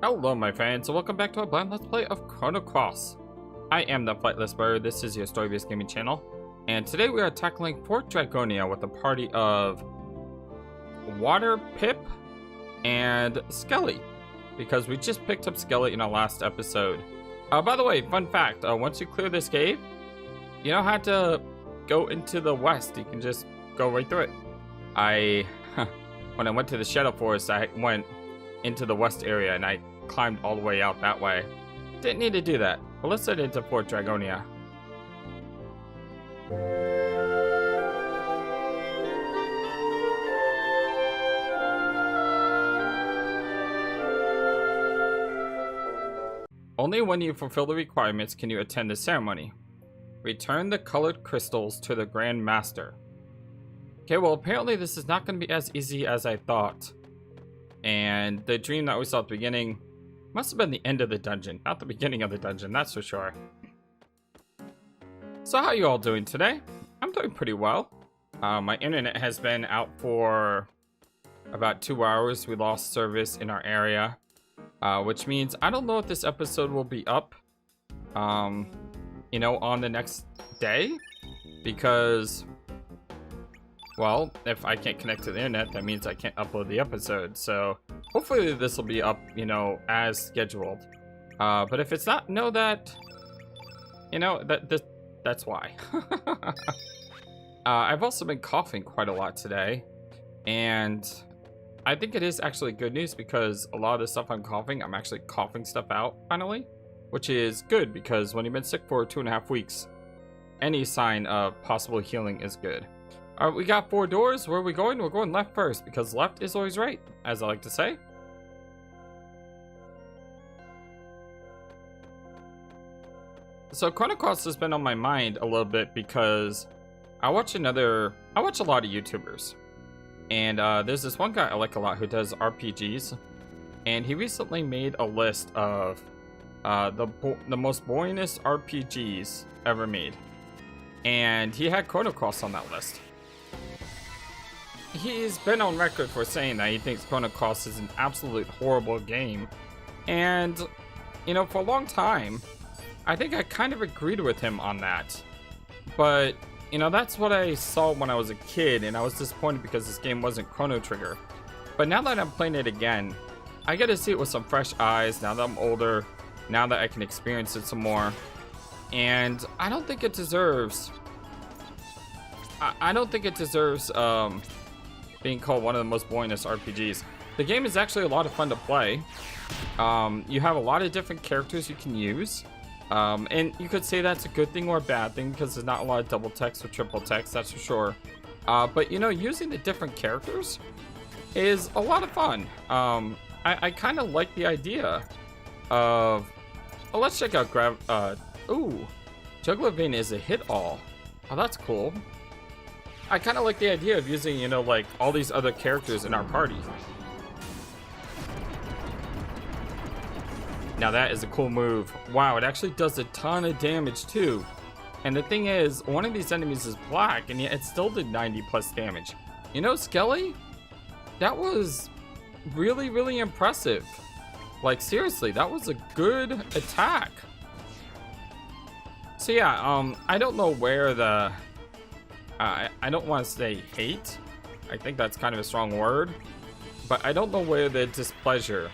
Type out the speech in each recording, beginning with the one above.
Hello my friends, so welcome back to a blind let's play of Chrono Cross. I am the FlightlessBird, this is your story-based gaming channel, and today we are tackling Fort Dragonia with a party of Water, Pip, and Skelly, because we just picked up Skelly in our last episode. By the way, fun fact, once you clear this cave, you don't have to go into the west, you can just go right through it. When I went to the Shadow Forest, I went into the west area and I climbed all the way out that way. Didn't need to do that, but let's head into Fort Dragonia. Only when you fulfill the requirements can you attend the ceremony. Return the colored crystals to the Grand Master. Okay, well apparently this is not going to be as easy as I thought. And the dream that we saw at the beginning must have been the end of the dungeon, not the beginning of the dungeon, that's for sure. So how are you all doing today? I'm doing pretty well. My internet has been out for about 2 hours. We lost service in our area, which means I don't know if this episode will be up, you know, on the next day, because, well, if I can't connect to the internet, that means I can't upload the episode. So hopefully this will be up, you know, as scheduled. But if it's not, know that, you know, that's why. I've also been coughing quite a lot today, and I think it is actually good news because a lot of the stuff I'm coughing, I'm actually coughing stuff out finally, which is good because when you've been sick for 2.5 weeks, any sign of possible healing is good. Alright, we got 4 doors. Where are we going? We're going left first, because left is always right, as I like to say. So Chrono Cross has been on my mind a little bit because I watch a lot of YouTubers. And there's this one guy I like a lot who does RPGs. And he recently made a list of the most boringest RPGs ever made. And he had Chrono Cross on that list. He's been on record for saying that he thinks Chrono Cross is an absolute horrible game. And, you know, for a long time, I think I kind of agreed with him on that. But, you know, that's what I saw when I was a kid, and I was disappointed because this game wasn't Chrono Trigger. But now that I'm playing it again, I get to see it with some fresh eyes, now that I'm older, now that I can experience it some more. And I don't think it deserves... I don't think it deserves, being called one of the most boringest RPGs. The game is actually a lot of fun to play. You have a lot of different characters you can use. And you could say that's a good thing or a bad thing because there's not a lot of double text or triple text, that's for sure. But you know, using the different characters is a lot of fun. I kind of like the idea of... Oh, let's check out Juggler Vein is a hit-all. Oh, that's cool. I kind of like the idea of using, you know, like, all these other characters in our party. Now that is a cool move. Wow, it actually does a ton of damage too. And the thing is, one of these enemies is black, and yet it still did 90 plus damage. You know, Skelly? That was really, really impressive. Like, seriously, that was a good attack. So yeah, I don't know where the... I don't want to say hate. I think that's kind of a strong word. But I don't know where the displeasure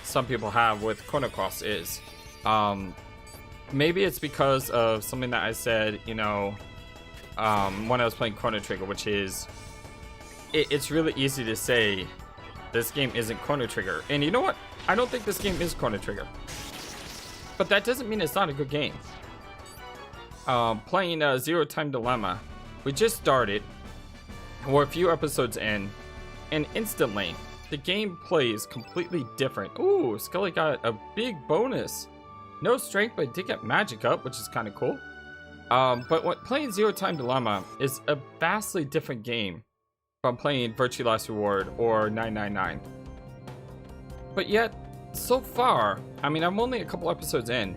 some people have with Chrono Cross is. Maybe it's because of something that I said, you know, when I was playing Chrono Trigger, which is... It's really easy to say this game isn't Chrono Trigger. And you know what? I don't think this game is Chrono Trigger. But that doesn't mean it's not a good game. Playing Zero Time Dilemma. We just started, we're a few episodes in, and instantly, the gameplay is completely different. Ooh, Skelly got a big bonus. No strength, but did get magic up, which is kind of cool. But playing Zero Time Dilemma is a vastly different game from playing Virtue Last Reward or 999. But yet, so far, I mean, I'm only a couple episodes in,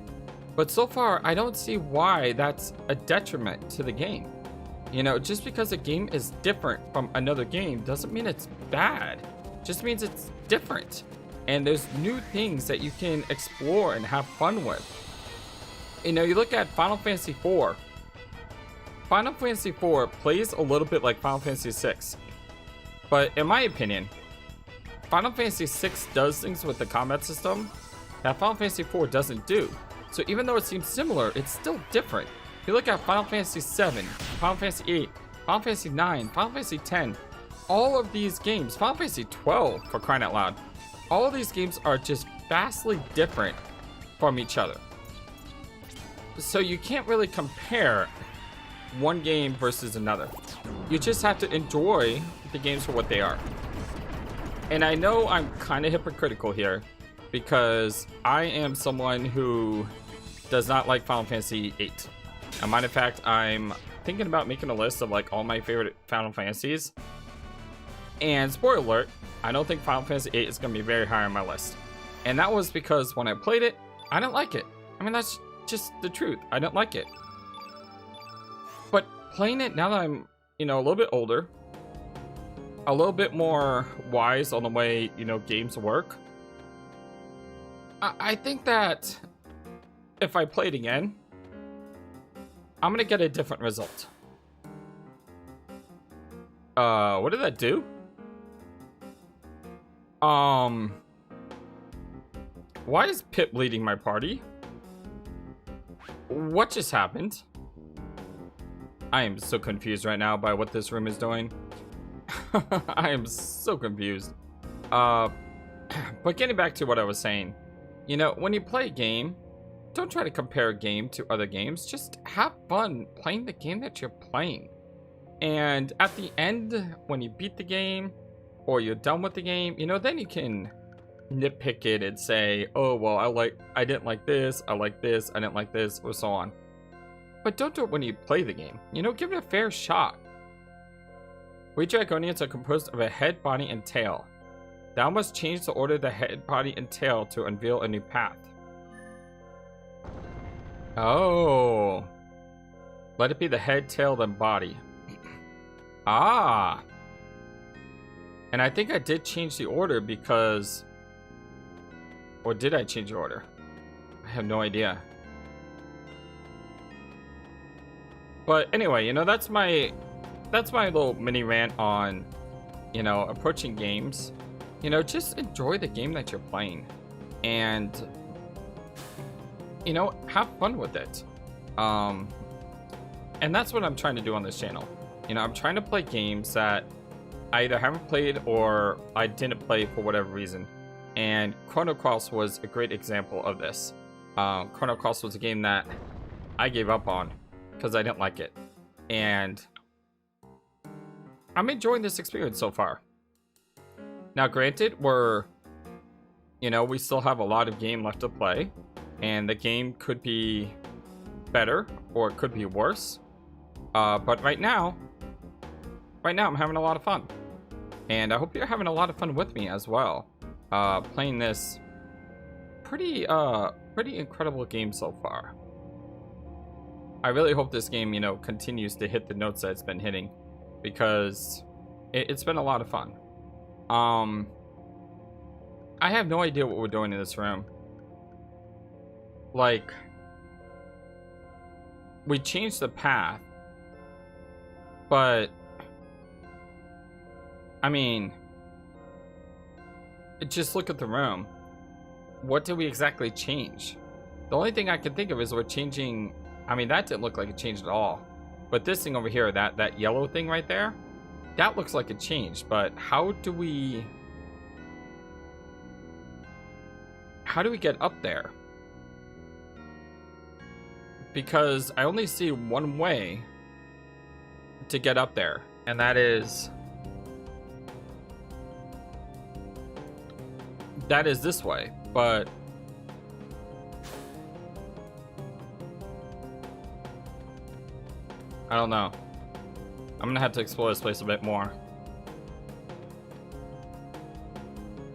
but so far, I don't see why that's a detriment to the game. You know, just because a game is different from another game doesn't mean it's bad. Just means it's different. and there's new things that you can explore and have fun with. You know, you look at Final Fantasy IV. Final Fantasy IV plays a little bit like Final Fantasy VI, but in my opinion, Final Fantasy VI does things with the combat system that Final Fantasy IV doesn't do. So even though it seems similar, it's still different. If you look at Final Fantasy VII, Final Fantasy VIII, Final Fantasy IX, Final Fantasy X, all of these games, Final Fantasy XII for crying out loud, all of these games are just vastly different from each other. So you can't really compare one game versus another. You just have to enjoy the games for what they are. And I know I'm kind of hypocritical here because I am someone who does not like Final Fantasy VIII. As a matter of fact, I'm thinking about making a list of like all my favorite Final Fantasies. And spoiler alert, I don't think Final Fantasy VIII is going to be very high on my list. And that was because when I played it, I didn't like it. I mean, that's just the truth. I didn't like it. But playing it now that I'm, you know, a little bit older, a little bit more wise on the way, you know, games work, I think that if I play it again, I'm gonna get a different result. What did that do? Why is Pip leading my party? What just happened? I am so confused right now by what this room is doing. I am so confused. But getting back to what I was saying, you know, when you play a game, don't try to compare a game to other games. Just have fun playing the game that you're playing. And at the end, when you beat the game or you're done with the game, you know, then you can nitpick it and say, oh, well, I didn't like this, I like this, I didn't like this, or so on. But don't do it when you play the game. You know, give it a fair shot. We Dragonians are composed of a head, body, and tail. Thou must change the order of the head, body, and tail to unveil a new path. Oh. Let it be the head, tail, then body. Ah. And I think I did change the order because... Or did I change the order? I have no idea. But anyway, you know, that's my little mini rant on, you know, approaching games. You know, just enjoy the game that you're playing. And, you know, have fun with it. And that's what I'm trying to do on this channel. You know, I'm trying to play games that I either haven't played or I didn't play for whatever reason. And Chrono Cross was a great example of this. Chrono Cross was a game that I gave up on because I didn't like it. And I'm enjoying this experience so far. Now, granted, we still have a lot of game left to play. And the game could be better or it could be worse. But right now I'm having a lot of fun. And I hope you're having a lot of fun with me as well. Playing this pretty incredible game so far. I really hope this game, you know, continues to hit the notes that it's been hitting, because it's been a lot of fun. I have no idea what we're doing in this room. Like, we changed the path, but I mean, just look at the room. What did we exactly change? The only thing I can think of is we're changing. I mean, that didn't look like it changed at all. But this thing over here, that yellow thing right there, that looks like it changed. But how do we get up there? Because I only see one way to get up there, and that is this way. But I don't know. I'm gonna have to explore this place a bit more.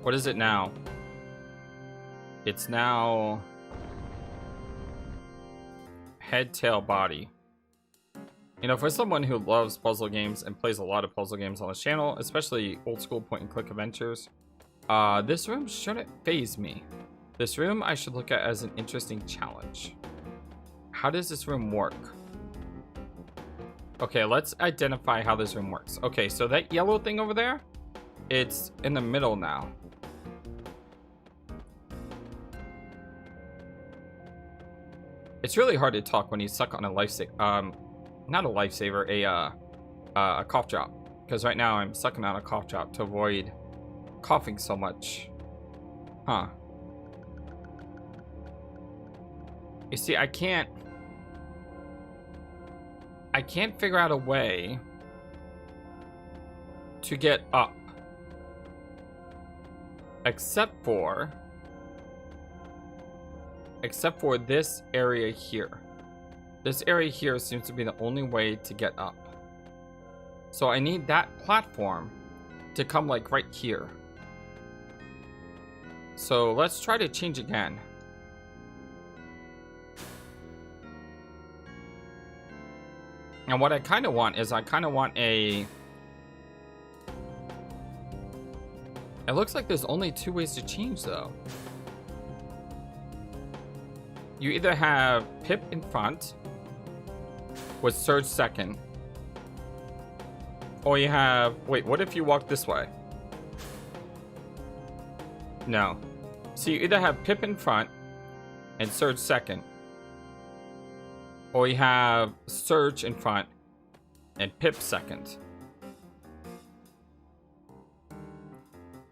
What is it now? It's now head, tail, body. You know, for someone who loves puzzle games and plays a lot of puzzle games on this channel, especially old school point and click adventures, This room shouldn't faze me. This room I should look at as an interesting challenge. How does this room work? Okay, let's identify how this room works. Okay, so that yellow thing over there, it's in the middle now. It's really hard to talk when you suck on a lifesaver. Not a lifesaver, a cough drop. Because right now I'm sucking on a cough drop to avoid coughing so much. Huh. You see, I can't figure out a way to get up. Except for this area here. This area here seems to be the only way to get up. So I need that platform to come like right here. So let's try to change again. And what I kind of want is I kind of want a... It looks like there's only two ways to change though. You either have Pip in front with Surge second. Or you have... Wait, what if you walk this way? No. So you either have Pip in front and Surge second. Or you have Surge in front and Pip second.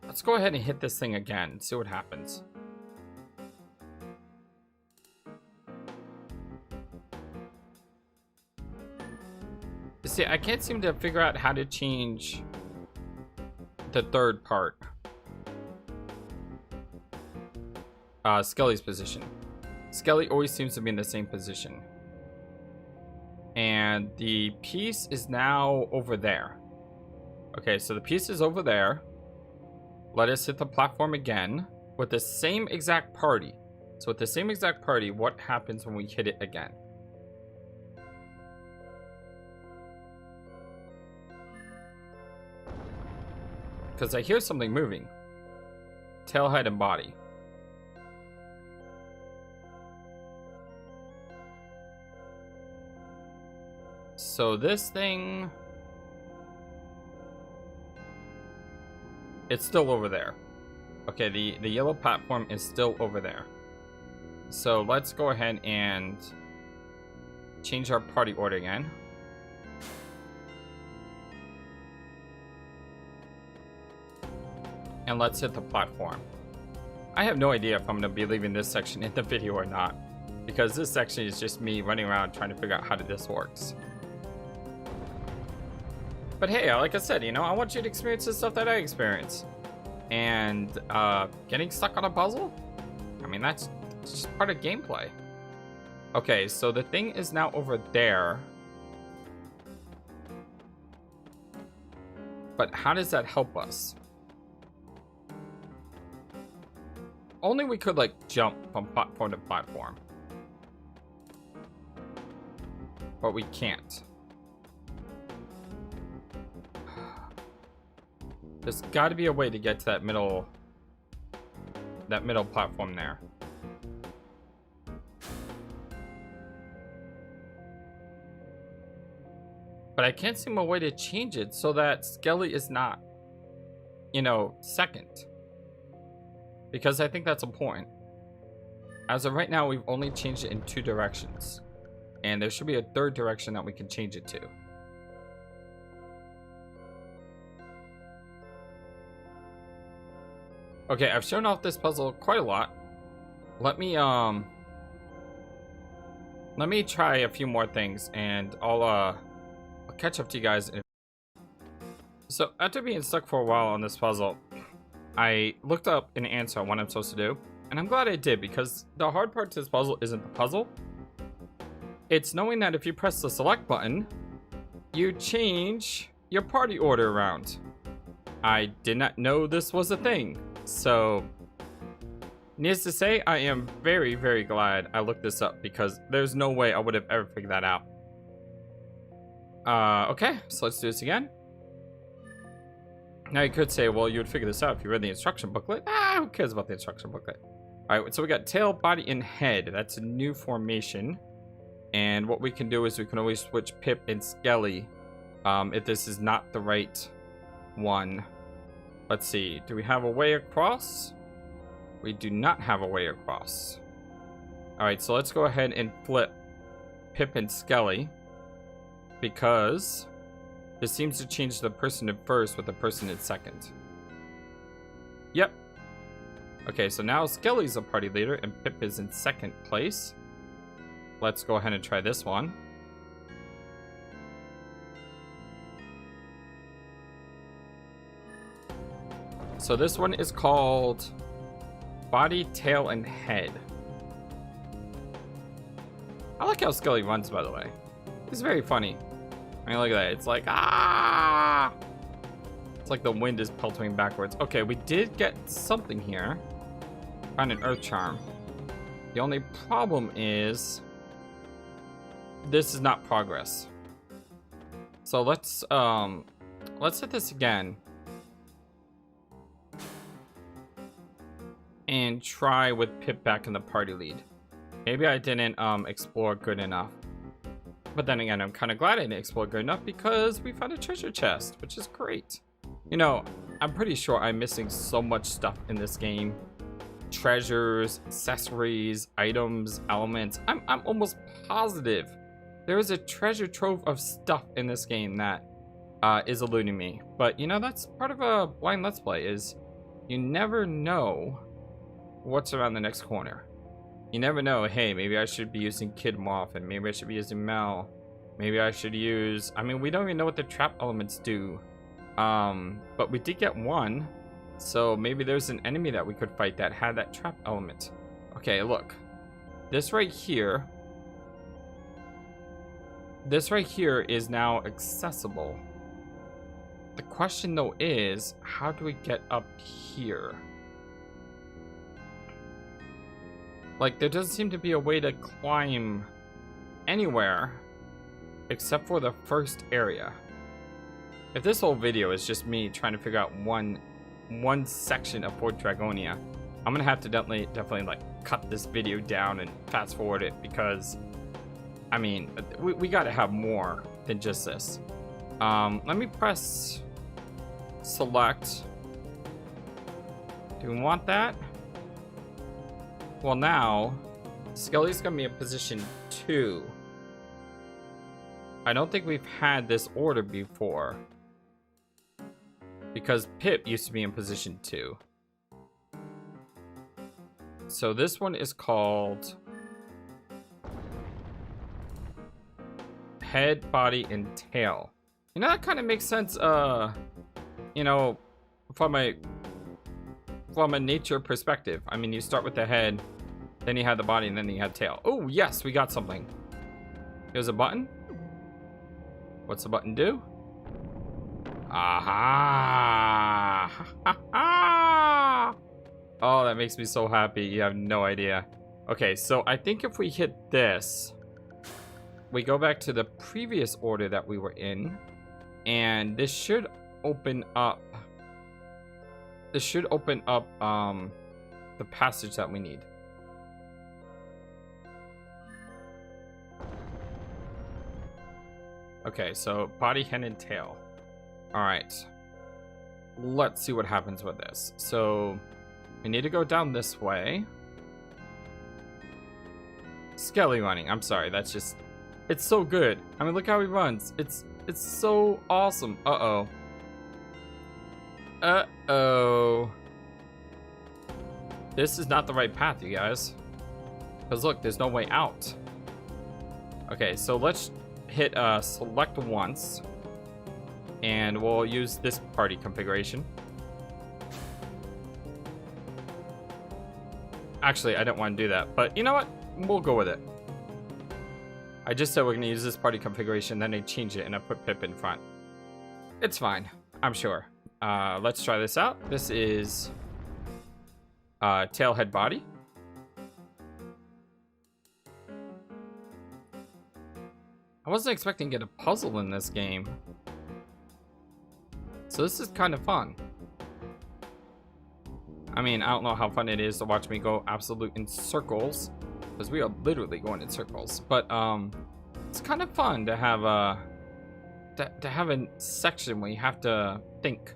Let's go ahead and hit this thing again and see what happens. See, I can't seem to figure out how to change the third part. Skelly's position. Skelly always seems to be in the same position. And the piece is now over there. Okay, so the piece is over there. Let us hit the platform again with the same exact party. So with the same exact party, what happens when we hit it again? Because I hear something moving. Tail, head, and body. So this thing... It's still over there. Okay, the yellow platform is still over there. So let's go ahead and change our party order again. And let's hit the platform. I have no idea if I'm going to be leaving this section in the video or not, because this section is just me running around trying to figure out how this works. But hey, like I said, you know, I want you to experience the stuff that I experience. And getting stuck on a puzzle? I mean, that's just part of gameplay. Okay, so the thing is now over there. But how does that help us? Only we could, like, jump from platform to platform. But we can't. There's got to be a way to get to that middle platform there. But I can't see a way to change it so that Skelly is not, you know, second. Because I think that's important. As of right now, we've only changed it in two directions. And there should be a third direction that we can change it to. Okay, I've shown off this puzzle quite a lot. Let me try a few more things and I'll catch up to you guys. So after being stuck for a while on this puzzle, I looked up an answer on what I'm supposed to do, and I'm glad I did, because the hard part to this puzzle isn't the puzzle. It's knowing that if you press the select button, you change your party order around. I did not know this was a thing, so needless to say, I am very, very glad I looked this up, because there's no way I would have ever figured that out. Okay, so let's do this again. Now you could say, well, you would figure this out if you read the instruction booklet. Who cares about the instruction booklet? All right, so we got tail, body, and head. That's a new formation. And what we can do is we can always switch Pip and Skelly if this is not the right one. Let's see. Do we have a way across? We do not have a way across. All right, so let's go ahead and flip Pip and Skelly, because this seems to change the person in first with the person in second. Yep. Okay, so now Skelly's a party leader and Pip is in second place. Let's go ahead and try this one. So this one is called Body, Tail, and Head. I like how Skelly runs, by the way. It's very funny. I mean, look at that. It's like, ah! It's like the wind is pelting backwards. Okay, we did get something here. Found an Earth Charm. The only problem is this is not progress. So let's hit this again. And try with Pip back in the party lead. Maybe I didn't explore good enough. But then again, I'm kind of glad I didn't explore good enough because we found a treasure chest, which is great. You know, I'm pretty sure I'm missing so much stuff in this game. Treasures, accessories, items, elements. I'm almost positive there is a treasure trove of stuff in this game that is eluding me. But, you know, that's part of a blind Let's Play, is you never know what's around the next corner. You never know, hey, maybe I should be using Kid more often. Maybe I should be using Mel. Maybe I should use... I mean, we don't even know what the trap elements do. But we did get one. So maybe there's an enemy that we could fight that had that trap element. Okay, look. This right here... This right here is now accessible. The question, though, is, how do we get up here? Like, there doesn't seem to be a way to climb anywhere except for the first area. If this whole video is just me trying to figure out one section of Fort Dragonia, I'm gonna have to definitely like cut this video down and fast forward it, because I mean, we gotta have more than just this. Let me press select. Do we want that? Well, now Skelly's gonna be in position 2. I don't think we've had this order before, because Pip used to be in position 2. So this one is called Head, Body, and Tail. You know, that kind of makes sense, you know, from a nature perspective. I mean, you start with the head, then you have the body, and then you have tail. Oh, yes, we got something. There's a button. What's the button do? Aha! Oh, that makes me so happy. You have no idea. Okay, so I think if we hit this, we go back to the previous order that we were in, and this should open up. This should open up the passage that we need. Okay, so body, head, and tail. All right. Let's see what happens with this. So we need to go down this way. Skelly running. I'm sorry. That's just... It's so good. I mean, look how he runs. It's so awesome. Uh-oh. Uh-oh. This is not the right path, you guys. Because look, there's no way out. Okay, so let's hit select once. And we'll use this party configuration. Actually, I don't want to do that. But you know what? We'll go with it. I just said we're going to use this party configuration, then I changed it and I put Pip in front. It's fine, I'm sure. Let's try this out. This is tail, head, body. I wasn't expecting to get a puzzle in this game. So this is kind of fun. I mean, I don't know how fun it is to watch me go absolute in circles, because we are literally going in circles. But it's kind of fun to have a section where you have to think.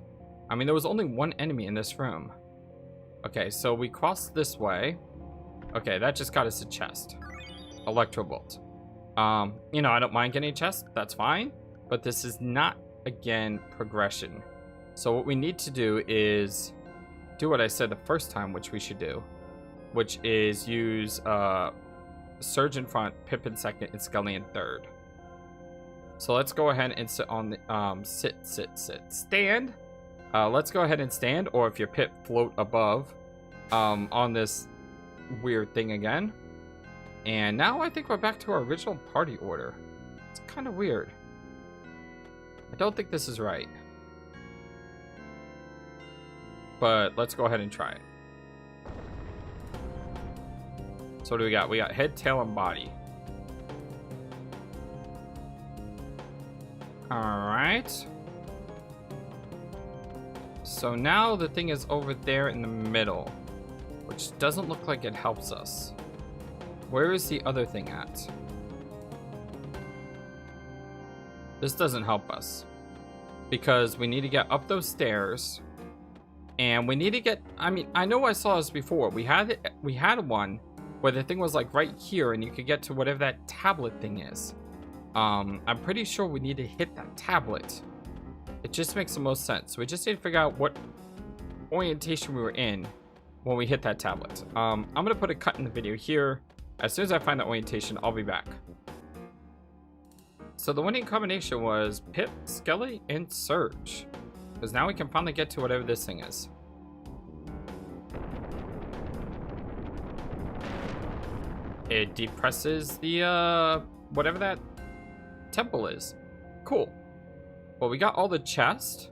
I mean, there was only one enemy in this room. Okay, so we crossed this way. Okay, that just got us a chest. Electro bolt. You know, I don't mind getting a chest. That's fine. But this is not, again, progression. So what we need to do is do what I said the first time, which we should do, which is use Surge in front, Pip in second, and Scully in third. So let's go ahead and sit on the stand. Let's go ahead and stand, or if you're Pip, float above on this weird thing again. And now I think we're back to our original party order. It's kind of weird. I don't think this is right. But let's go ahead and try it. So what do we got? We got head, tail, and body. Alright. So now the thing is over there in the middle, which doesn't look like it helps us. Where is the other thing at? This doesn't help us, because we need to get up those stairs, and we need to get, I mean, I know I saw this before. We had one where the thing was like right here, and you could get to whatever that tablet thing is. I'm pretty sure we need to hit that tablet. It just makes the most sense. We just need to figure out what orientation we were in when we hit that tablet. I'm gonna put a cut in the video here. As soon as I find that orientation, I'll be back. So the winning combination was Pip, Skelly, and Surge. Because now we can finally get to whatever this thing is. It depresses the, whatever that temple is. Cool. Well, we got all the chests.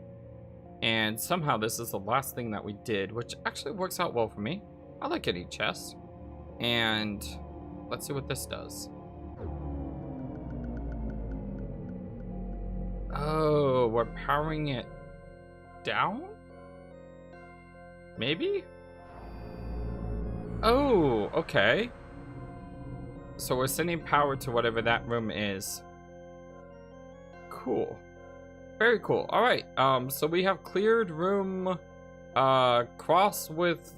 And somehow this is the last thing that we did, which actually works out well for me. I like getting chests. And let's see what this does. Oh, we're powering it down? Maybe? Oh, okay. So we're sending power to whatever that room is. Cool. Very cool. Alright, so we have cleared room cross with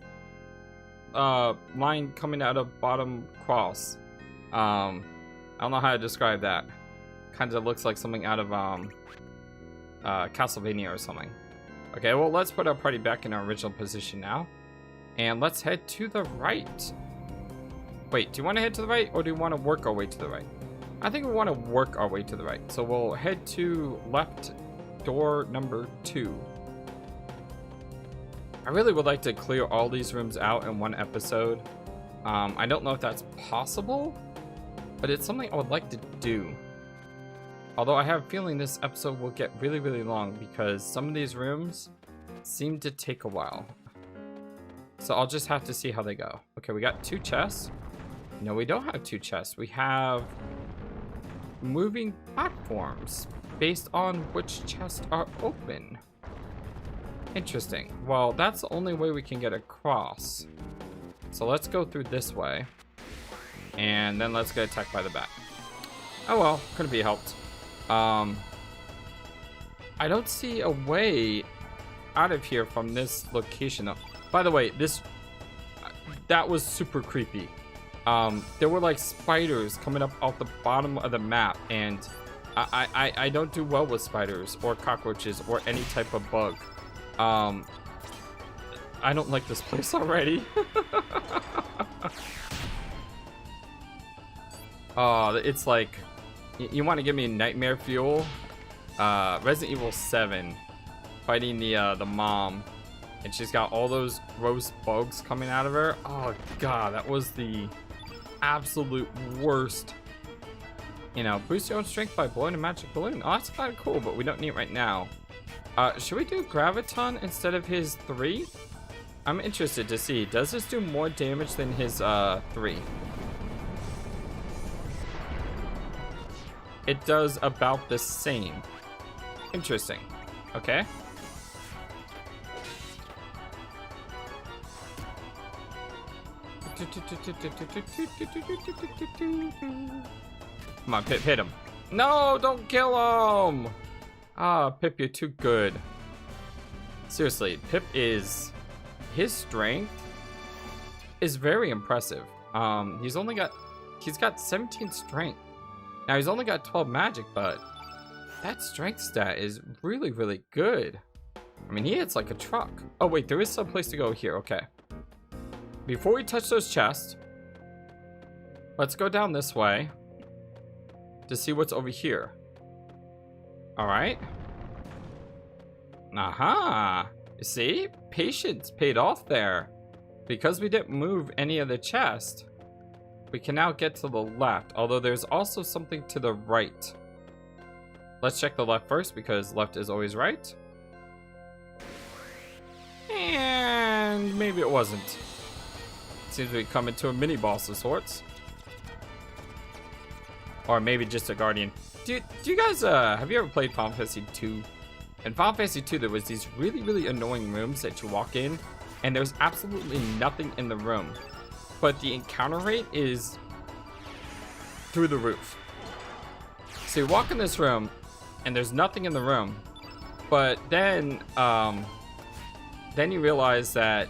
line coming out of bottom cross. I don't know how to describe that. Kind of looks like something out of Castlevania or something. Okay, well, let's put our party back in our original position now. And let's head to the right. Wait, do you want to head to the right, or do you want to work our way to the right? I think we want to work our way to the right. So we'll head to left door number 2. I really would like to clear all these rooms out in one episode. I don't know if that's possible, but it's something I would like to do. Although I have a feeling this episode will get really, really long, because some of these rooms seem to take a while. So I'll just have to see how they go. Okay, we got 2 chests. No, we don't have 2 chests. We have moving platforms based on which chests are open. Interesting. Well, that's the only way we can get across. So let's go through this way. And then let's get attacked by the bat. Oh well, couldn't be helped. I don't see a way out of here from this location. By the way, that was super creepy. There were like spiders coming up off the bottom of the map, and I don't do well with spiders or cockroaches or any type of bug. I don't like this place already. It's like, you want to give me nightmare fuel? Resident Evil 7, fighting the mom, and she's got all those gross bugs coming out of her. Oh god, that was the absolute worst. You know, boost your own strength by blowing a magic balloon. Oh, that's kind of cool, but we don't need it right now. Should we do Graviton instead of his 3? I'm interested to see. Does this do more damage than his 3? It does about the same. Interesting. Okay. Come on, Pip, hit him. No, don't kill him. Ah, Pip, you're too good. Seriously, Pip is... his strength is very impressive. He's got 17 strength. Now, he's only got 12 magic, but that strength stat is really, really good. I mean, he hits like a truck. Oh, wait, there is some place to go here. Okay. Before we touch those chests, let's go down this way to see what's over here. All right. Aha. You see? Patience paid off there. Because we didn't move any of the chests, we can now get to the left, although there's also something to the right. Let's check the left first, because left is always right. And maybe it wasn't. Seems we come into a mini boss of sorts. Or maybe just a guardian. Do you guys, have you ever played Final Fantasy 2? In Final Fantasy 2, there was these really, really annoying rooms that you walk in, and there's absolutely nothing in the room. But the encounter rate is through the roof. So you walk in this room, and there's nothing in the room. But then you realize that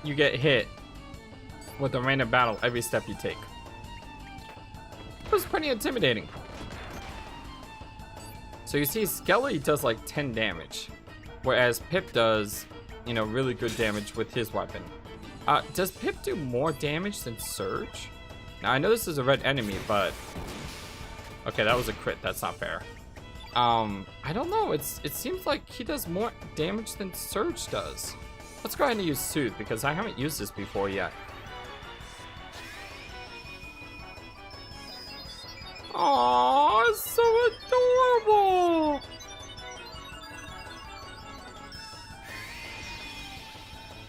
you get hit with a random battle every step you take. It was pretty intimidating. So you see, Skelly does like 10 damage, whereas Pip does, you know, really good damage with his weapon. Does Pip do more damage than Surge? Now, I know this is a red enemy, but... okay, that was a crit. That's not fair. I don't know. It seems like he does more damage than Surge does. Let's go ahead and use Soothe, because I haven't used this before yet. Aww, it's so adorable!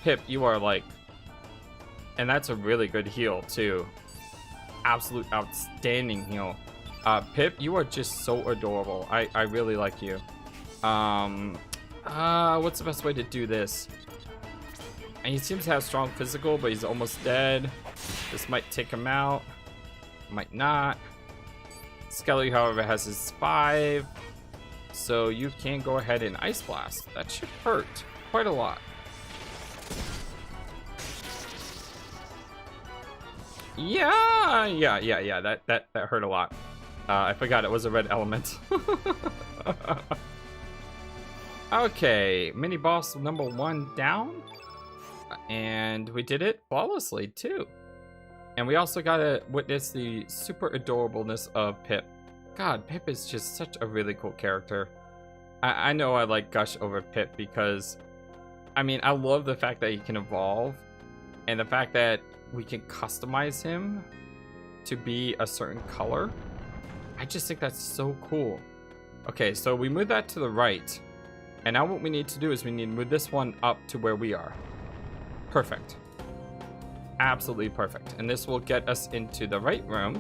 Pip, you are like... and that's a really good heal, too. Absolute outstanding heal. Pip, you are just so adorable. I really like you. What's the best way to do this? And he seems to have strong physical, but he's almost dead. This might take him out. Might not. Skelly, however, has his 5. So you can go ahead and Ice Blast. That should hurt quite a lot. Yeah. That hurt a lot. I forgot it was a red element. Okay, mini boss number 1 down. And we did it flawlessly, too. And we also got to witness the super adorableness of Pip. God, Pip is just such a really cool character. I know I like gush over Pip because, I mean, I love the fact that he can evolve. And the fact that we can customize him to be a certain color. I just think that's so cool. Okay, so we move that to the right. And now what we need to do is we need to move this one up to where we are. Perfect. Absolutely perfect. And this will get us into the right room,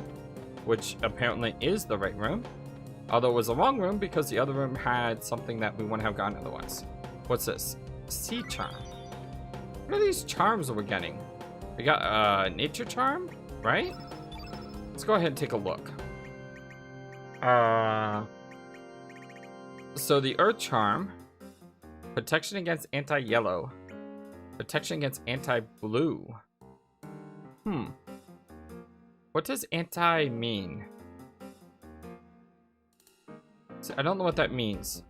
which apparently is the right room. Although it was the wrong room because the other room had something that we wouldn't have gotten otherwise. What's this? Sea charm. What are these charms that we're getting? We got nature charm, right? Let's go ahead and take a look. So the earth charm, protection against anti-yellow, protection against anti-blue. What does anti mean? So I don't know what that means.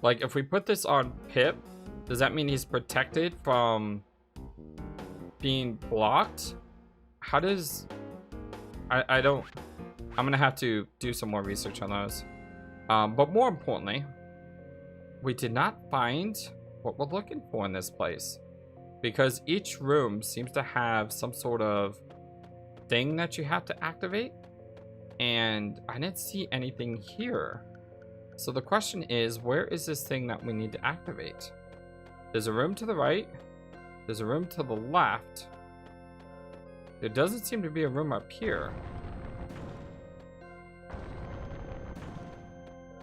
Like, if we put this on Pip, does that mean he's protected from being blocked? How does... I don't... I'm gonna have to do some more research on those. But more importantly, we did not find what we're looking for in this place. Because each room seems to have some sort of thing that you have to activate. And I didn't see anything here. So the question is, where is this thing that we need to activate? There's a room to the right. There's a room to the left. There doesn't seem to be a room up here.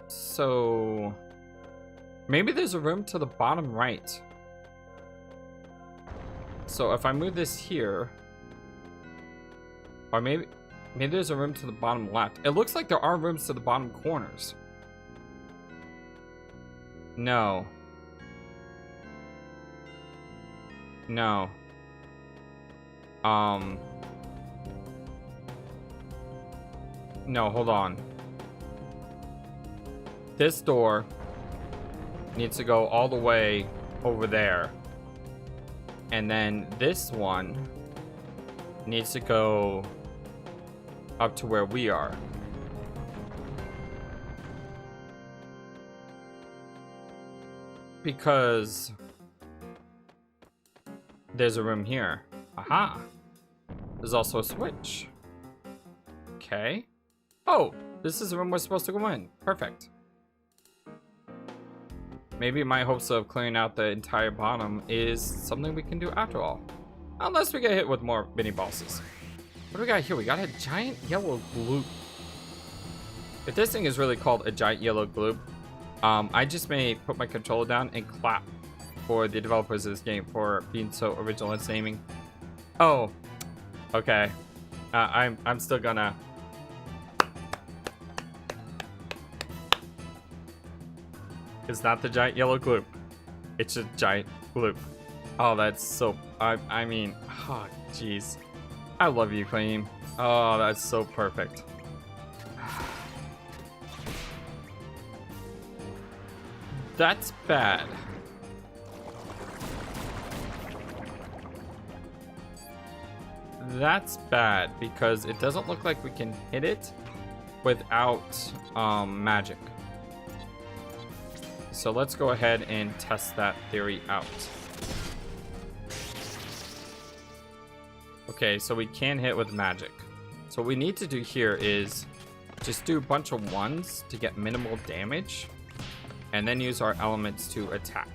So maybe there's a room to the bottom right. So if I move this here, Or maybe there's a room to the bottom left. It looks like there are rooms to the bottom corners. No. No. No, hold on. This door needs to go all the way over there. And then this one needs to go up to where we are. Because there's a room here. Aha. There's also a switch. Okay. Oh, this is the room we're supposed to go in. Perfect. Maybe my hopes of clearing out the entire bottom is something we can do after all. Unless we get hit with more mini bosses. What do we got here? We got a giant yellow gloop. If this thing is really called a giant yellow gloop, I just may put my controller down and clap for the developers of this game for being so original and naming. Oh, okay. I'm still gonna. It's not the giant yellow gloop. It's a giant gloop. Oh, that's so. I mean, oh, jeez. I love you, Queen. Oh, that's so perfect. That's bad. That's bad because it doesn't look like we can hit it without magic. So let's go ahead and test that theory out. Okay, so we can hit with magic. So what we need to do here is just do a bunch of ones to get minimal damage, and then use our elements to attack.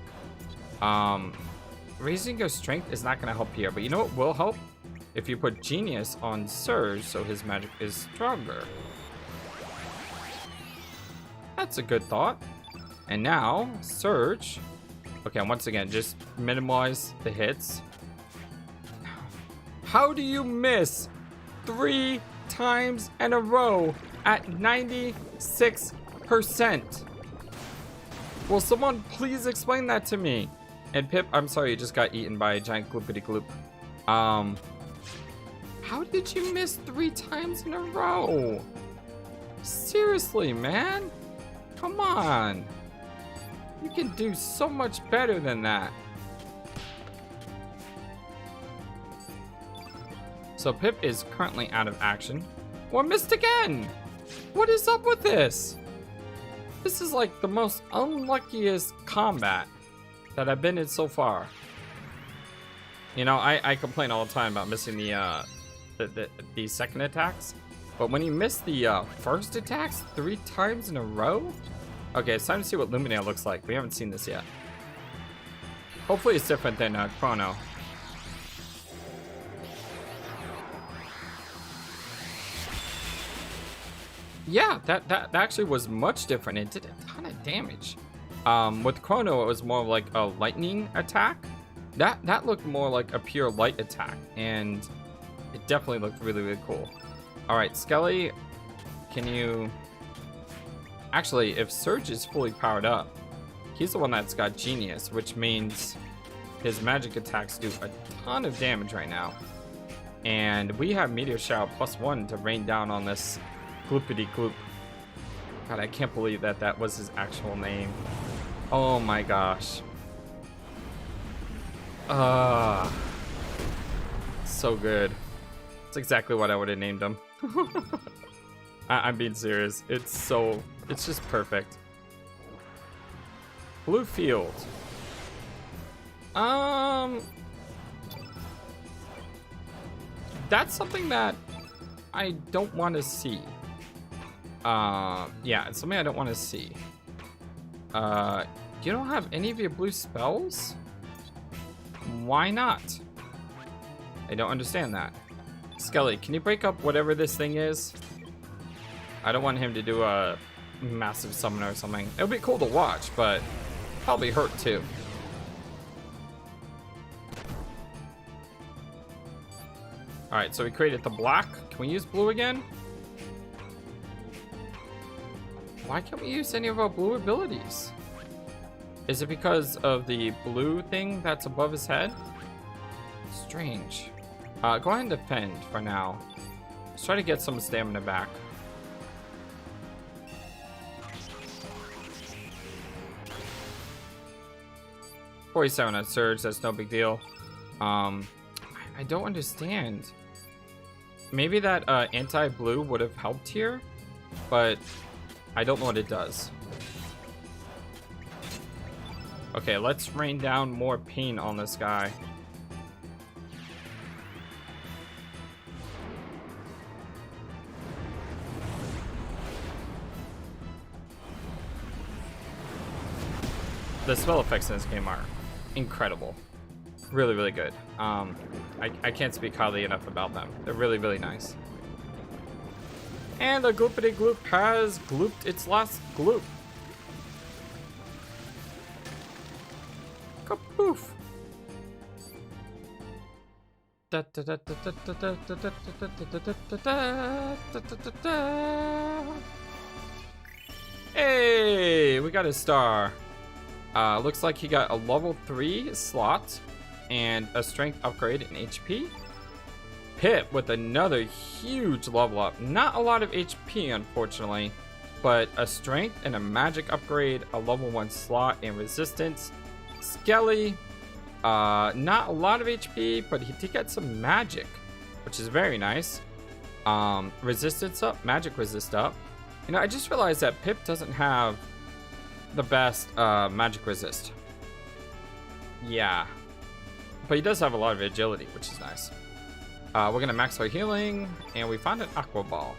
Raising your strength is not going to help here, but you know what will help? If you put Genius on Surge, so his magic is stronger. That's a good thought. And now, Surge. Okay, once again, just minimize the hits. How do you miss 3 times in a row at 96%? Will someone please explain that to me? And Pip, I'm sorry, you just got eaten by a giant gloopity gloop. How did you miss 3 times in a row? Seriously, man? Come on. You can do so much better than that. So Pip is currently out of action. Well, missed again. What is up with this? This is like the most unluckiest combat that I've been in so far. You know, I complain all the time about missing the second attacks, but when you miss the first attacks 3 times in a row. Okay, it's time to see what Lumina looks like. We haven't seen this yet. Hopefully it's different than Chrono. Yeah, that actually was much different. It did a ton of damage. With Chrono, it was more like a lightning attack. That looked more like a pure light attack, and it definitely looked really, really cool. All right, Skelly, can you... Actually, if Surge is fully powered up, he's the one that's got Genius, which means his magic attacks do a ton of damage right now. And we have Meteor Shower +1 to rain down on this gloopity gloop. God, I can't believe that was his actual name. Oh my gosh. So good. It's exactly what I would have named him. I'm being serious. It's just perfect. Blue field. That's something that I don't want to see. Yeah, it's something I don't want to see. You don't have any of your blue spells? Why not? I don't understand that. Skelly, can you break up whatever this thing is? I don't want him to do a massive summon or something. It would be cool to watch, but probably hurt too. Alright, so we created the black. Can we use blue again? Why can't we use any of our blue abilities? Is it because of the blue thing that's above his head? Strange. Go ahead and defend for now. Let's try to get some stamina back. $47 on Surge, that's no big deal. I don't understand. Maybe that anti-blue would have helped here, but I don't know what it does. Okay, let's rain down more pain on this guy. The spell effects in this game are incredible. Really, really good. I can't speak highly enough about them. They're really, really nice. And the gloopity gloop has glooped its last gloop. Kapoof. Hey, we got a star. Looks like he got a level 3 slot and a strength upgrade in HP. Pip with another huge level up. Not a lot of HP, unfortunately, but a strength and a magic upgrade, a level 1 slot and resistance. Skelly, not a lot of HP, but he did get some magic, which is very nice. Resistance up, magic resist up. You know, I just realized that Pip doesn't have the best magic resist. Yeah, but he does have a lot of agility, which is nice. We're gonna max our healing, and we found an aqua ball.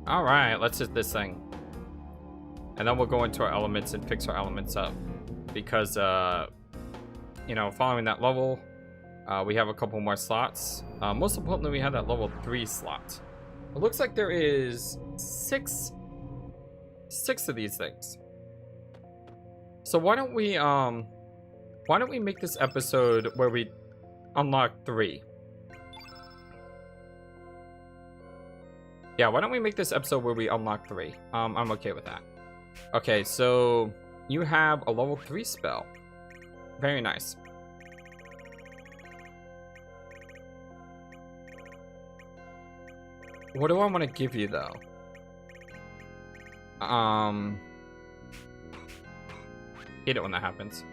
All right, let's hit this thing, and then we'll go into our elements and fix our elements up, because you know, following that level, we have a couple more slots. Most importantly, we have that level 3 slot. It looks like there is six of these things. So why don't we make this episode where we unlock 3? Yeah, why don't we make this episode where we unlock 3? I'm okay with that. Okay, so you have a level 3 spell. Very nice. What do I want to give you though? Hate it when that happens.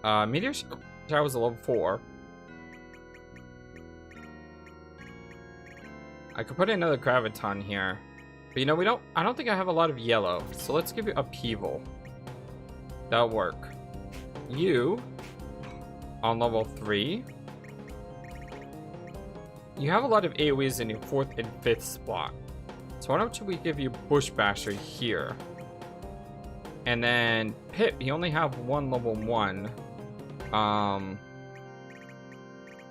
Meteor Shower was a level 4. I could put another graviton here, but you know, I don't think I have a lot of yellow, so let's give you upheaval. That'll work. You on level 3. You have a lot of AoEs in your 4th and 5th spot, so why don't we give you Bush Basher here? And then Pip, you only have one level 1.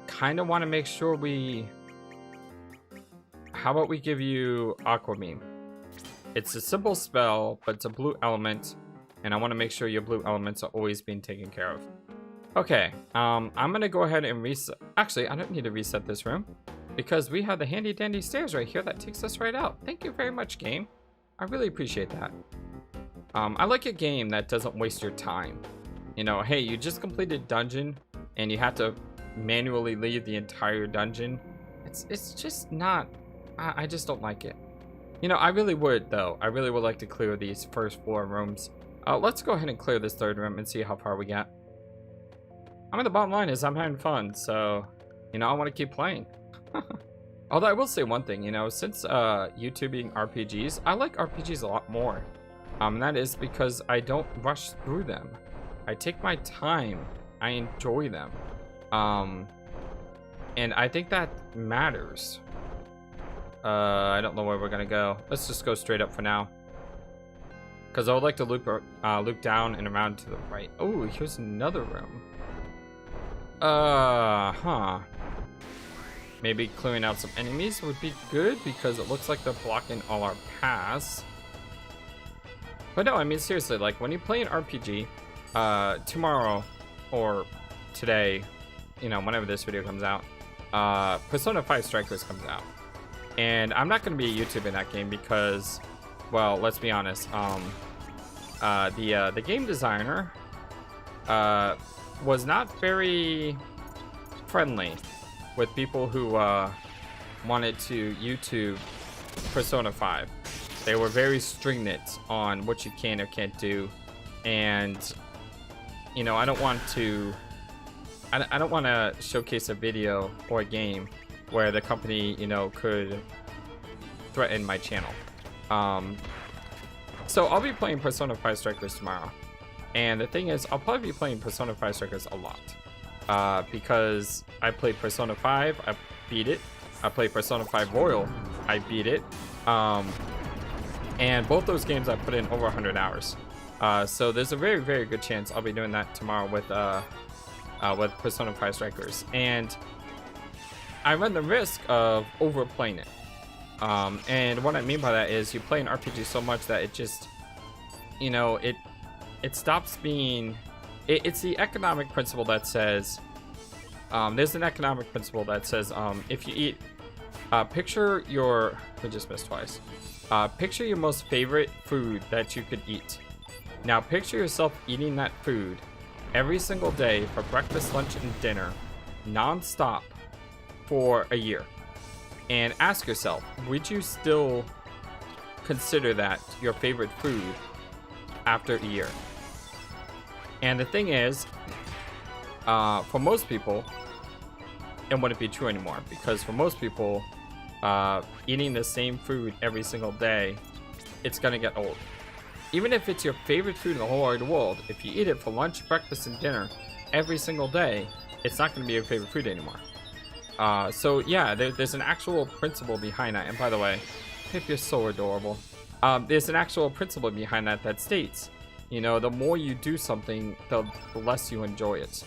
Kind of want to make sure we... How about we give you Aqua Beam? It's a simple spell, but it's a blue element, and I want to make sure your blue elements are always being taken care of. Okay, I'm gonna go ahead and reset. Actually, I don't need to reset this room, because we have the handy dandy stairs right here that takes us right out. Thank you very much, game. I really appreciate that. I like a game that doesn't waste your time. You know, hey, you just completed dungeon and you have to manually leave the entire dungeon. It's just not, I just don't like it. You know, I really would though. I really would like to clear these first 4 rooms. Let's go ahead and clear this 3rd room and see how far we get. I mean, the bottom line is I'm having fun, so, you know, I want to keep playing. Although I will say one thing, you know, since YouTubing RPGs, I like RPGs a lot more. And that is because I don't rush through them. I take my time. I enjoy them. And I think that matters. I don't know where we're gonna go. Let's just go straight up for now, because I would like to loop down and around to the right. Oh, here's another room. Maybe clearing out some enemies would be good, because it looks like they're blocking all our paths. But no, I mean, seriously, like when you play an RPG, tomorrow or today, you know, whenever this video comes out, Persona 5 Strikers comes out. And I'm not going to be a YouTuber in that game because, well, let's be honest, the game designer was not very friendly with people who wanted to YouTube Persona 5. They were very stringent on what you can or can't do, and you know, I don't want to showcase a video or a game where the company, you know, could threaten my channel. So I'll be playing Persona 5 Strikers tomorrow, and the thing is, I'll probably be playing Persona 5 Strikers a lot because I played Persona 5, I beat it. I played Persona 5 Royal, I beat it. And both those games I put in over 100 hours. So there's a very, very good chance I'll be doing that tomorrow with Persona 5 Strikers. And I run the risk of overplaying it. And what I mean by that is you play an RPG so much that it just, you know, it stops being... It's the economic principle that says... there's an economic principle that says if you eat... picture your... I just missed twice. Picture your most favorite food that you could eat. Now picture yourself eating that food every single day for breakfast, lunch, and dinner, non-stop for a year. And ask yourself, would you still consider that your favorite food after a year? And the thing is, for most people, it wouldn't be true anymore, because for most people, eating the same food every single day, it's gonna get old. Even if it's your favorite food in the whole wide world, if you eat it for lunch, breakfast, and dinner every single day, it's not gonna be your favorite food anymore. So yeah, there's an actual principle behind that. And by the way, Pip, you're so adorable. There's an actual principle behind that that states, you know, the more you do something, the less you enjoy it.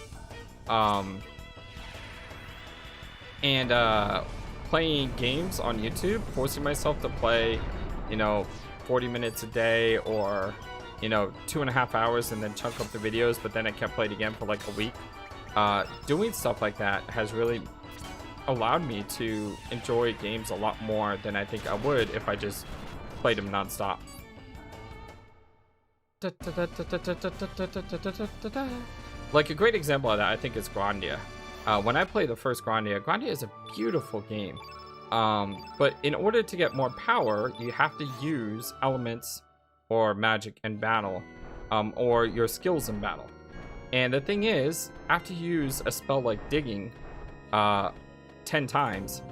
Playing games on YouTube, forcing myself to play, you know, 40 minutes a day, or, you know, 2.5 hours and then chunk up the videos, but then I can't play it again for like a week. Doing stuff like that has really allowed me to enjoy games a lot more than I think I would if I just played them non-stop. Like a great example of that, I think, is Grandia. When I played the first Grandia is a beautiful game. But in order to get more power, you have to use elements or magic in battle, or your skills in battle. And the thing is, after you use a spell like digging 10 times,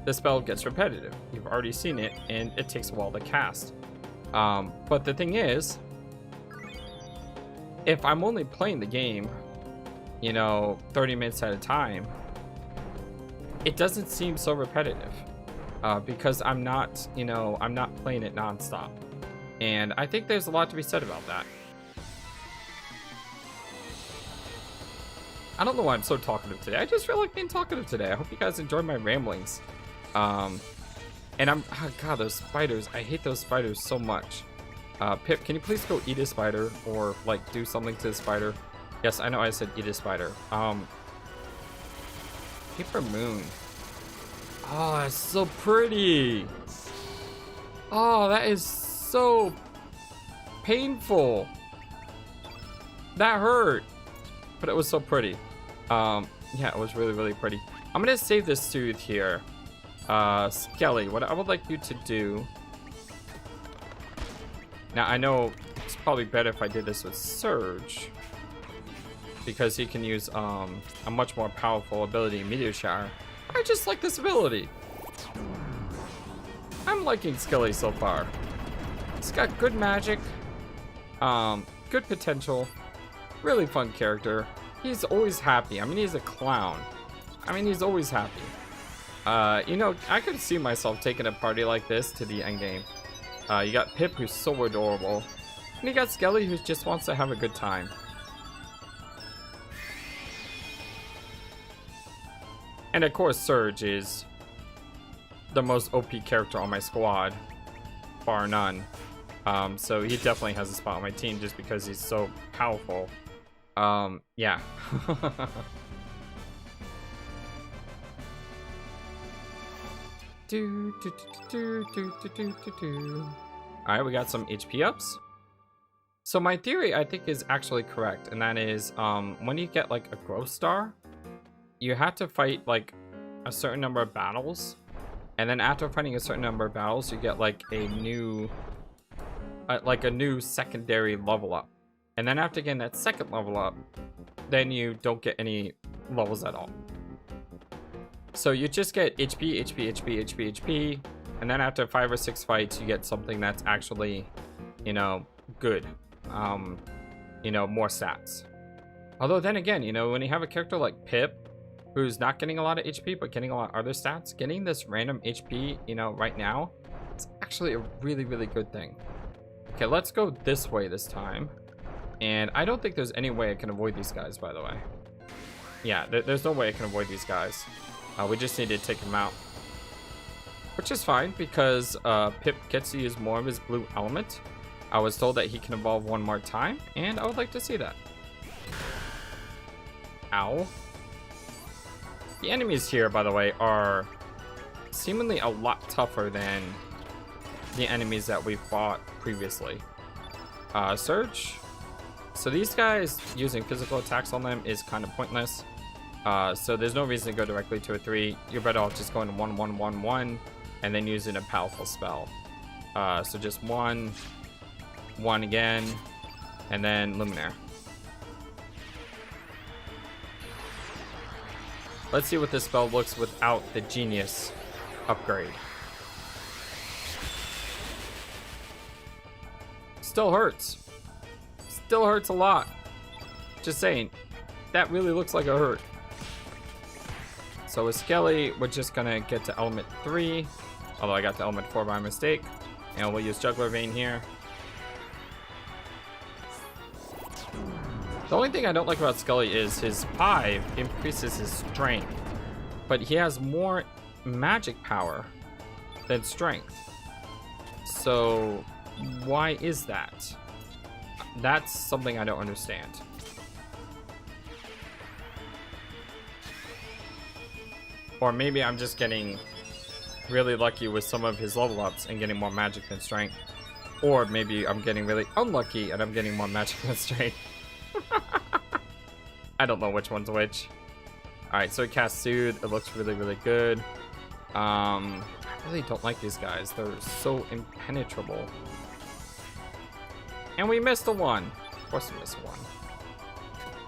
the spell gets repetitive. You've already seen it, and it takes a while to cast. But the thing is, if I'm only playing the game, you know, 30 minutes at a time, it doesn't seem so repetitive, because I'm not, you know, I'm not playing it non-stop. And I think there's a lot to be said about that. I don't know why I'm so talkative today. I just feel like being talkative today. I hope you guys enjoyed my ramblings. And oh god, those spiders. I hate those spiders so much. Pip, can you please go eat a spider, or like do something to the spider? Yes, I know I said eat a spider. Paper Moon. Oh, that's so pretty. Oh, that is so painful. That hurt. But it was so pretty. Yeah, it was really, really pretty. I'm gonna save this tooth here. Skelly, what I would like you to do... Now, I know it's probably better if I did this with Surge, because he can use a much more powerful ability, Meteor Shower. I just like this ability. I'm liking Skelly so far. He's got good magic, good potential, really fun character. He's always happy. I mean, he's a clown. I mean, he's always happy. You know, I could see myself taking a party like this to the end game. You got Pip, who's so adorable, and you got Skelly, who just wants to have a good time. And of course, Surge is the most OP character on my squad, bar none. So he definitely has a spot on my team just because he's so powerful. Yeah. Alright, we got some HP ups. So my theory, I think, is actually correct, and that is, when you get like a growth star, you have to fight like a certain number of battles, and then after fighting a certain number of battles, you get like a new secondary level up, and then after getting that second level up, then you don't get any levels at all. So you just get HP, HP, HP, HP, HP, and then after 5 or 6 fights, you get something that's actually, you know, good. You know, more stats. Although then again, you know, when you have a character like Pip, who's not getting a lot of HP, but getting a lot of other stats, getting this random HP, you know, right now, it's actually a really, really good thing. Okay, let's go this way this time. And I don't think there's any way I can avoid these guys, by the way. Yeah, there's no way I can avoid these guys. We just need to take them out. Which is fine, because Pip gets to use more of his blue element. I was told that he can evolve one more time, and I would like to see that. Ow. The enemies here, by the way, are seemingly a lot tougher than the enemies that we fought previously. Surge. So these guys, using physical attacks on them is kind of pointless. So there's no reason to go directly to a 3. You're better off just going 1, 1, 1, 1, and then using a powerful spell. So just 1, 1 again, and then Luminaire. Let's see what this spell looks without the genius upgrade. Still hurts. Still hurts a lot. Just saying, that really looks like a hurt. So with Skelly, we're just gonna get to element 3, although I got to element 4 by mistake, and we'll use Juggler Vein here. The only thing I don't like about Skelly is his 5 increases his strength, but he has more magic power than strength. So why is that? That's something I don't understand. Or maybe I'm just getting really lucky with some of his level ups and getting more magic than strength. Or maybe I'm getting really unlucky and I'm getting more magic than strength. I don't know which one's which. Alright, so he casts Soothe. It looks really, really good. I really don't like these guys. They're so impenetrable. And we missed a 1. Of course we missed a 1.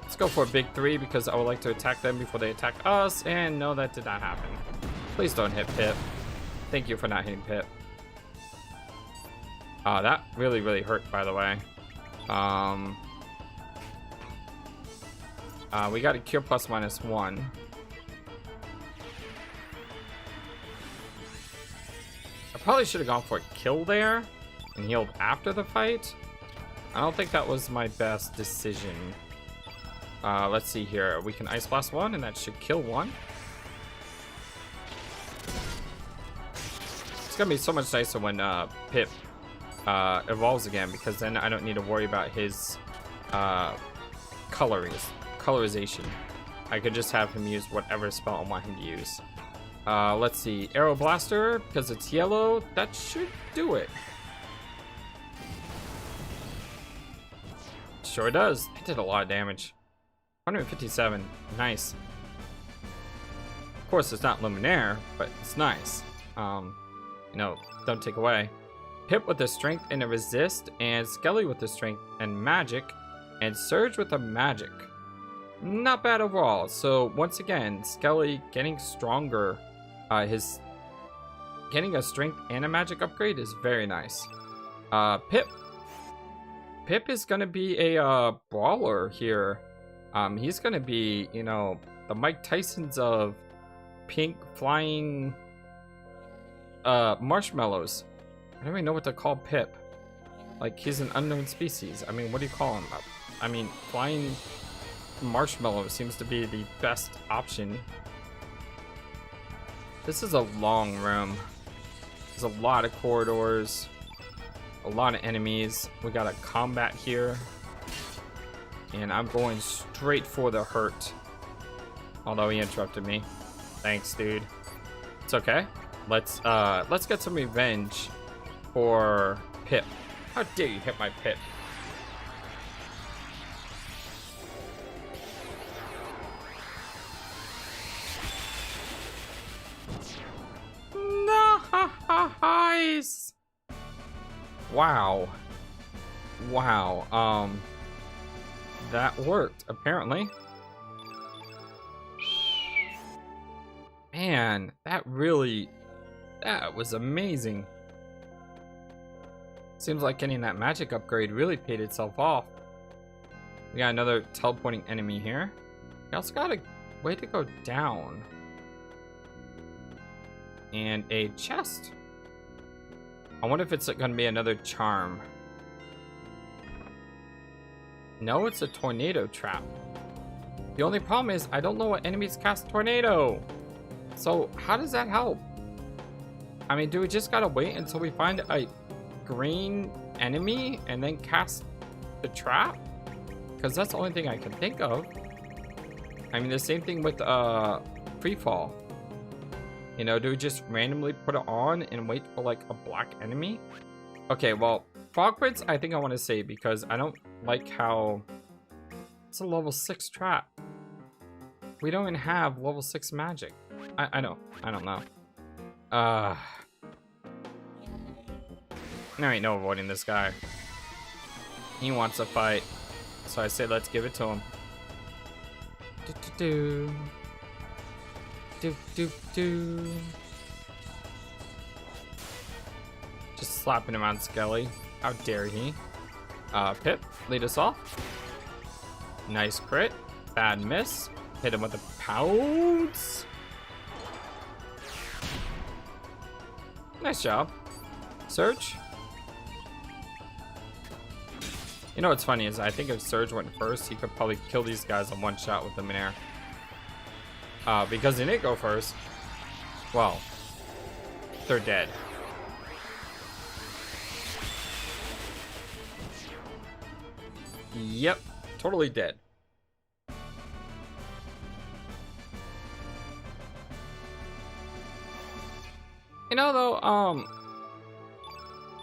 Let's go for a big 3 because I would like to attack them before they attack us. And no, that did not happen. Please don't hit Pip. Thank you for not hitting Pip. That really, really hurt, by the way. We got a cure plus -1. I probably should have gone for a kill there and healed after the fight. I don't think that was my best decision. Let's see here. We can Ice Blast 1 and that should kill 1. It's gonna be so much nicer when Pip evolves again, because then I don't need to worry about his colorization. I could just have him use whatever spell I want him to use. Let's see. Arrow Blaster, because it's yellow, that should do it. Sure does. It did a lot of damage. 157. Nice. Of course, it's not Luminaire, but it's nice. You know, don't take away. Pip with the strength and a resist, and Skelly with the strength and magic, and Surge with a magic. Not bad overall. So once again, Skelly getting stronger. His getting a strength and a magic upgrade is very nice. Pip is gonna be a brawler here. He's gonna be, you know, the Mike Tyson's of pink flying marshmallows. I don't even know what to call Pip. Like, he's an unknown species. I mean, what do you call him? I mean, flying marshmallow seems to be the best option. This is a long room. There's a lot of corridors, a lot of enemies. We got a combat here, and I'm going straight for the hurt. Although he interrupted me. Thanks, dude. It's okay. let's get some revenge for Pip. How dare you hit my Pip? Nice. Wow. Wow. That worked apparently. Man, that was amazing. Seems like getting that magic upgrade really paid itself off. We got another teleporting enemy here. We also got a way to go down. And a chest. I wonder if it's gonna be another charm. No, it's a tornado trap. The only problem is I don't know what enemies cast tornado. So how does that help? I mean, do we just gotta wait until we find a green enemy and then cast the trap? Because that's the only thing I can think of. I mean, the same thing with free fall. You know, do we just randomly put it on and wait for like a black enemy? Okay, well, Frogprince I think I want to save because I don't like how it's a level 6 trap. We don't even have level 6 magic. I don't know. There ain't no avoiding this guy. He wants a fight. So I say let's give it to him. Just slapping him on Skelly. How dare he? Pip, lead us off. Nice crit. Bad miss. Hit him with the pounce. Nice job. Surge. You know what's funny is I think if Surge went first, he could probably kill these guys in one shot with them in air. Because he didn't go first, well, they're dead. Yep, totally dead. You know, though,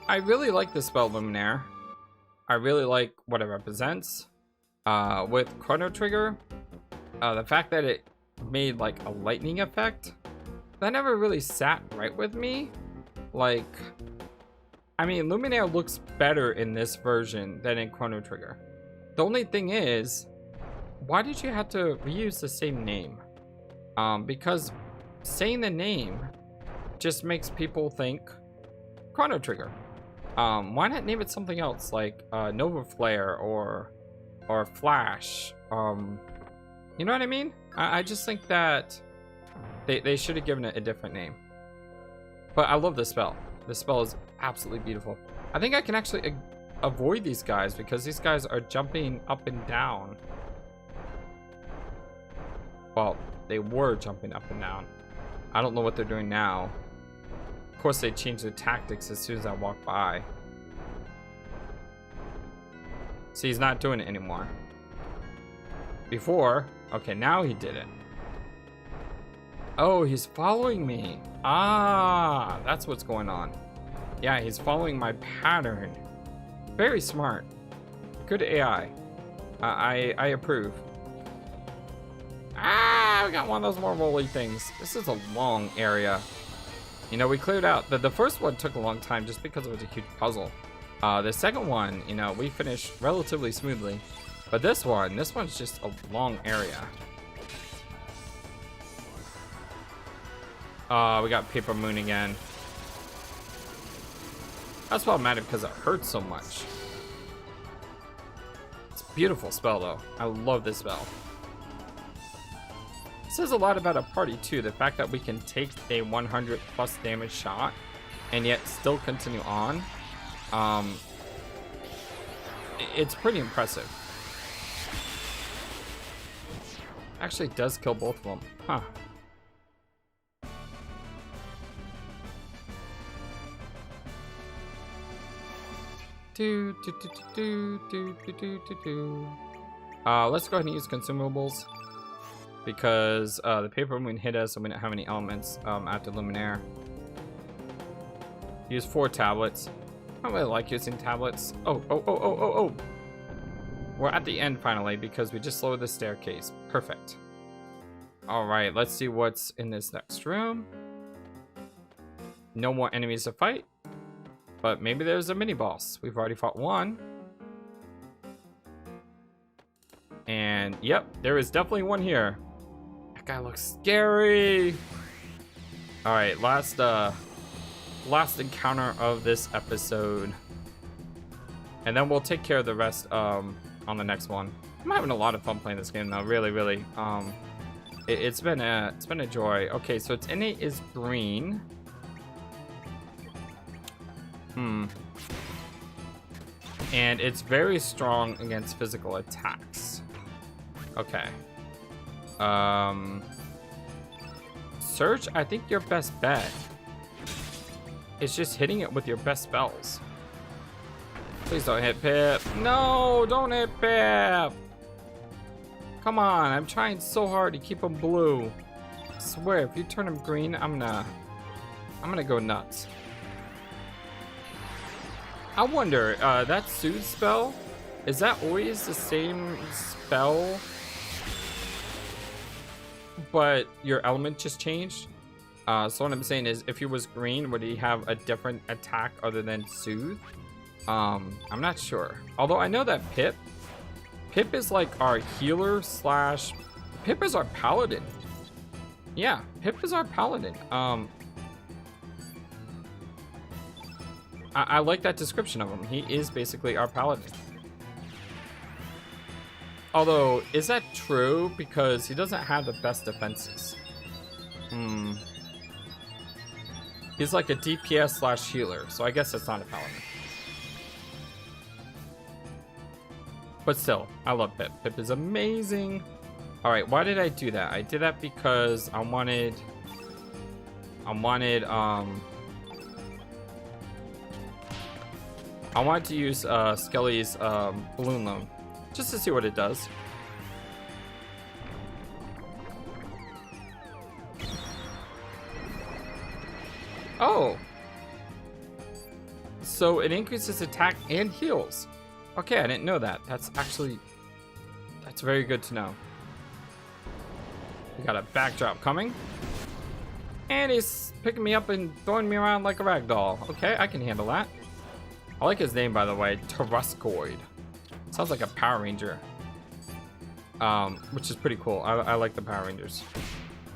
I really like the spell Luminaire. I really like what it represents. With Chrono Trigger, the fact that it made like a lightning effect, that never really sat right with me. Like, I mean, Luminaire looks better in this version than in Chrono Trigger. The only thing is, why did you have to reuse the same name? Because saying the name just makes people think Chrono Trigger. Why not name it something else like Nova Flare or Flash? You know what I mean? I just think that they should have given it a different name. But I love this spell. This spell is absolutely beautiful. I think I can actually avoid these guys because these guys are jumping up and down. Well, they were jumping up and down. I don't know what they're doing now. Of course, they changed their tactics as soon as I walk by. See, he's not doing it anymore. Before, okay, now he did it. Oh, he's following me. Ah, that's what's going on. Yeah, he's following my pattern. Very smart. Good AI. I approve. Ah, we got one of those more rolly things. This is a long area. You know, we cleared out. The first one took a long time just because it was a huge puzzle. The second one, you know, we finished relatively smoothly. But this one's just a long area. We got Paper Moon again. That's problematic because it hurts so much. It's a beautiful spell, though. I love this spell. It says a lot about a party, too. The fact that we can take a 100 plus damage shot and yet still continue on. It's pretty impressive. Actually does kill both of them. Huh. Let's go ahead and use consumables because the Paper Moon hit us and we don't have any elements after Luminaire. Use 4 tablets. I don't really like using tablets. Oh. We're at the end finally because we just lowered the staircase. Perfect. Alright, let's see what's in this next room. No more enemies to fight. But maybe there's a mini boss. We've already fought one. And yep, there is definitely one here. That guy looks scary. Alright, last encounter of this episode. And then we'll take care of the rest on the next one. I'm having a lot of fun playing this game though, really. It's been a joy. Okay, so its innate is green. And it's very strong against physical attacks. Okay. Surge, I think your best bet is just hitting it with your best spells. Please don't hit Pip. No, don't hit Pip. Come on, I'm trying so hard to keep him blue. I swear, if you turn him green, I'm gonna go nuts. I wonder, that soothe spell, is that always the same spell, but your element just changed? So what I'm saying is, if he was green, would he have a different attack other than soothe? I'm not sure. Although I know that Pip is like our healer slash, Pip is our paladin. Yeah, Pip is our paladin. I like that description of him. He is basically our paladin. Although, is that true? Because he doesn't have the best defenses. He's like a DPS slash healer, so I guess that's not a paladin. But still, I love Pip. Pip is amazing. Alright, why did I do that? I did that because I wanted to use Skelly's balloon loan just to see what it does. Oh, so it increases attack and heals. Okay, I didn't know that. That's very good to know. We got a backdrop coming, and he's picking me up and throwing me around like a rag doll. Okay, I can handle that. I like his name, by the way, Taruscoid. Sounds like a Power Ranger. Which is pretty cool. I like the Power Rangers.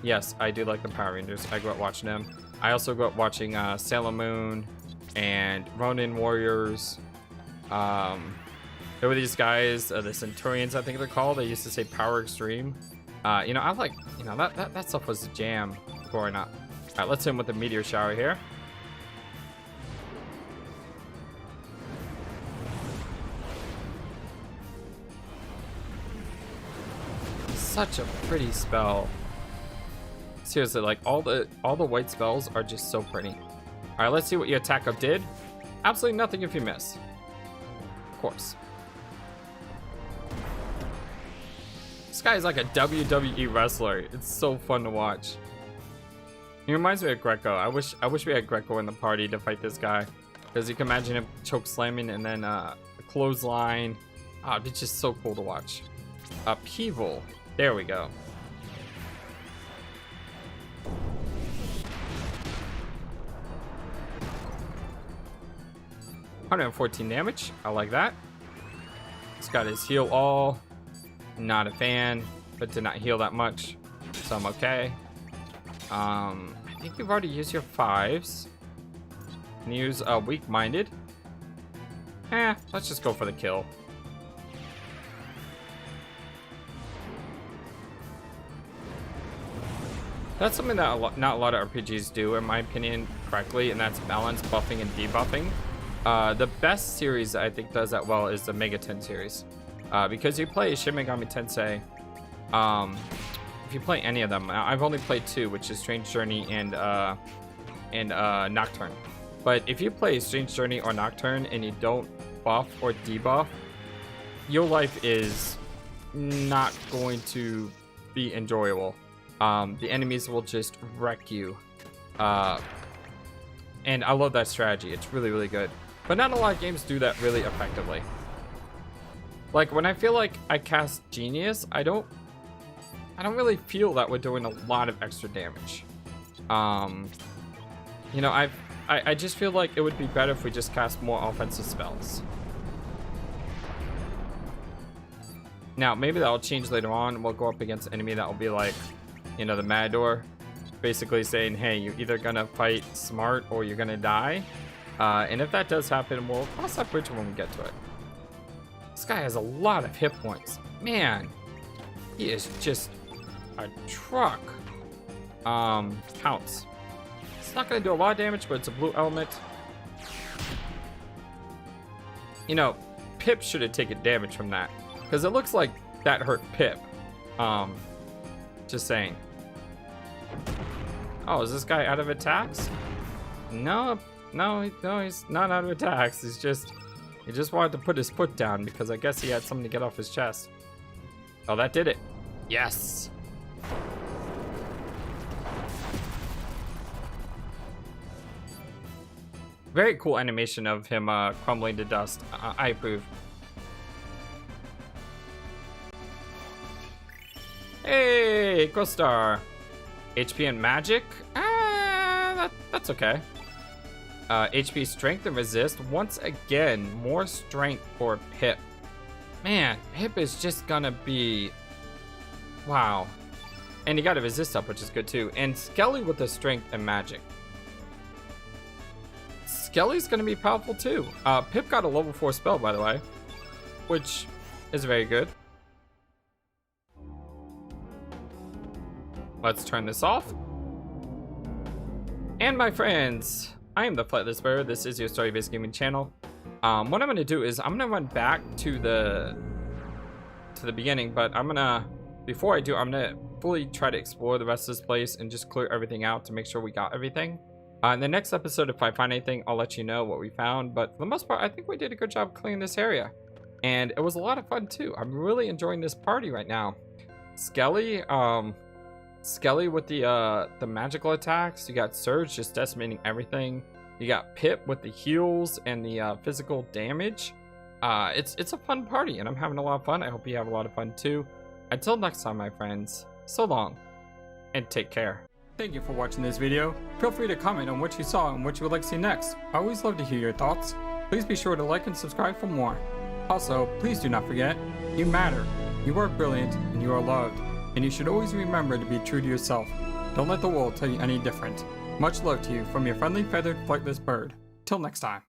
Yes, I do like the Power Rangers. I grew up watching them. I also grew up watching Sailor Moon and Ronin Warriors. There were these guys, the Centurions, I think they're called. They used to say Power Extreme. You know, I like, you know, that stuff was a jam growing up. All right, let's hit him with a meteor shower here. Such a pretty spell. Seriously, like all the white spells are just so pretty. All right, let's see what your attack up did. Absolutely nothing if you miss. Of course. This guy is like a WWE wrestler. It's so fun to watch. He reminds me of Greco. I wish we had Greco in the party to fight this guy, because you can imagine him choke slamming and then a clothesline. Oh, it's just so cool to watch. Upheaval. There we go. $114 damage. I like that. He's got his heal all. Not a fan, but did not heal that much, so I'm okay. I think you've already used your 5s. Can you use weak-minded? Let's just go for the kill. That's something that not a lot of RPGs do, in my opinion, correctly, and that's balance buffing and debuffing. The best series that I think does that well is the Mega 10 series. Because you play Shin Megami Tensei, if you play any of them, I've only played 2, which is Strange Journey and Nocturne. But if you play Strange Journey or Nocturne and you don't buff or debuff, your life is not going to be enjoyable. The enemies will just wreck you. And I love that strategy. It's really, really good. But not a lot of games do that really effectively. Like when I feel like I cast Genius, I don't really feel that we're doing a lot of extra damage. You know, I just feel like it would be better if we just cast more offensive spells. Now, maybe that'll change later on. We'll go up against an enemy that will be like, you know, the Matador. Basically saying, hey, you're either gonna fight smart or you're gonna die. And if that does happen, we'll cross that bridge when we get to it. This guy has a lot of hit points. Man, he is just a truck. Counts. It's not gonna do a lot of damage, but it's a blue element. You know, Pip should have taken damage from that, because it looks like that hurt Pip. Just saying. Oh, is this guy out of attacks? No, he's not out of attacks. He just wanted to put his foot down because I guess he had something to get off his chest. Oh, that did it. Yes. Very cool animation of him crumbling to dust. I approve. Hey, Crowstar. HP and magic? That's okay. HP strength and resist. Once again, more strength for Pip. Man, Pip is just gonna be... Wow. And he got a resist up, which is good too. And Skelly with the strength and magic. Skelly's gonna be powerful too. Pip got a level 4 spell, by the way, which is very good. Let's turn this off. And my friends, I am the FlightlessBird. This is your story-based gaming channel. What I'm gonna do is I'm gonna run back to the beginning, but before I do, I'm gonna fully try to explore the rest of this place and just clear everything out to make sure we got everything. In the next episode, if I find anything, I'll let you know what we found. But for the most part, I think we did a good job clearing this area. And it was a lot of fun too. I'm really enjoying this party right now. Skelly with the magical attacks. You got Surge just decimating everything. You got Pip with the heals and the physical damage. It's a fun party and I'm having a lot of fun. I hope you have a lot of fun too. Until next time, my friends, so long and take care. Thank you for watching this video. Feel free to comment on what you saw and what you would like to see next. I always love to hear your thoughts. Please be sure to like and subscribe for more. Also, please do not forget, you matter, you are brilliant, and you are loved. And you should always remember to be true to yourself. Don't let the world tell you any different. Much love to you from your friendly feathered flightless bird. Till next time.